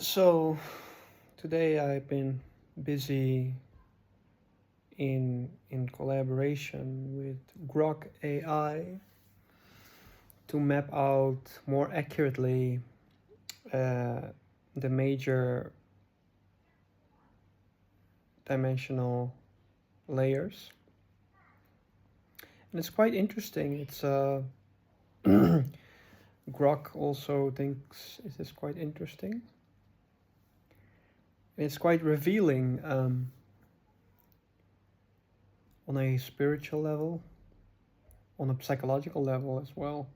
So today I've been busy in collaboration with Grok AI to map out more accurately the major dimensional layers. And it's quite interesting. It's Grok also thinks it is quite interesting. It's quite revealing on a spiritual level, on a psychological level as well.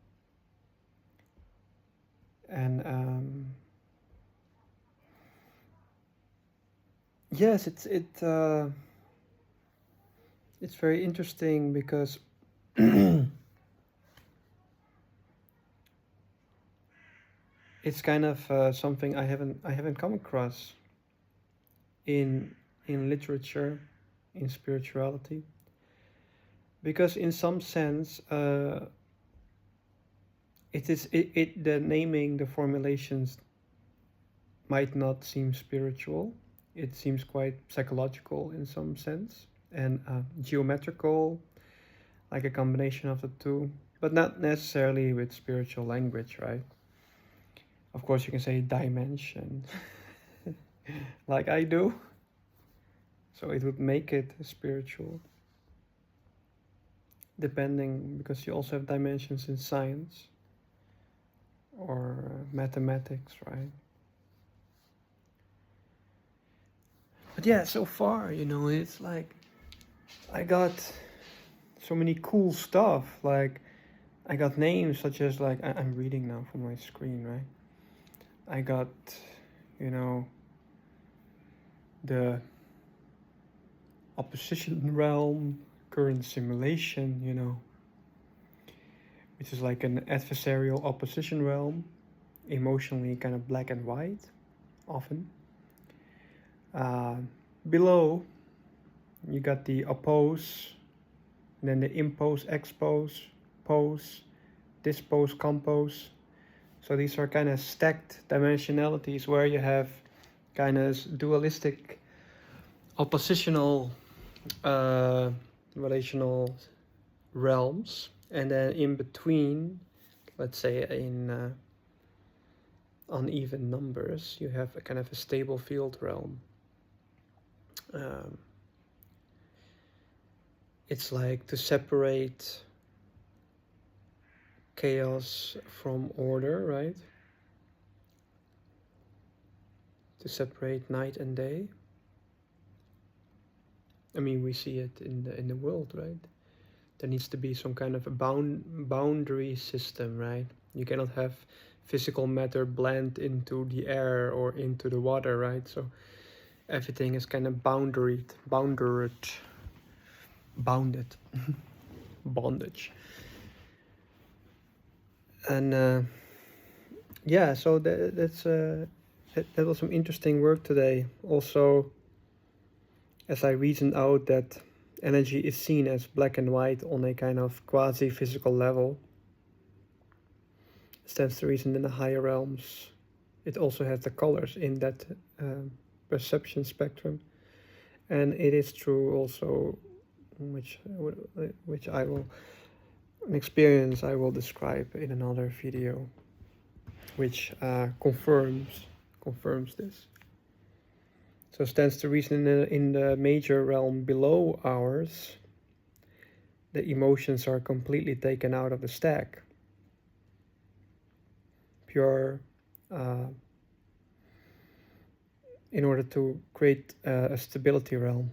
And yes, it's very interesting because it's kind of something I haven't come across in literature, in spirituality, because in some sense the naming, the formulations might not seem spiritual. It seems quite psychological in some sense, and geometrical, like a combination of the two, but not necessarily with spiritual language, right? Of course you can say dimension like I do, so it would make it spiritual, depending, because you also have dimensions in science or mathematics, right? But yeah, so far, it's like I got so many cool stuff. Like I got names such as, like, I'm reading now from my screen, right? I got, the opposition realm, current simulation, which is like an adversarial opposition realm, emotionally kind of black and white, often. Below, you got the oppose, and then the impose, expose, pose, dispose, compose. So these are kind of stacked dimensionalities where you have kind of dualistic, oppositional relational realms, and then in between, let's say in uneven numbers, you have a kind of a stable field realm. It's like to separate chaos from order, right? To separate night and day. I mean, we see it in the world, right? There needs to be some kind of a boundary system, right? You cannot have physical matter blend into the air or into the water, right? So everything is kind of bounded, bondage. And yeah, so that was some interesting work today. Also, as I reasoned out that energy is seen as black and white on a kind of quasi-physical level, stands to reason in the higher realms it also has the colors in that perception spectrum. And it is true also, which I will, an experience I will describe in another video, which confirms this. So stands to reason in the major realm below ours, the emotions are completely taken out of the stack. Pure, in order to create a stability realm.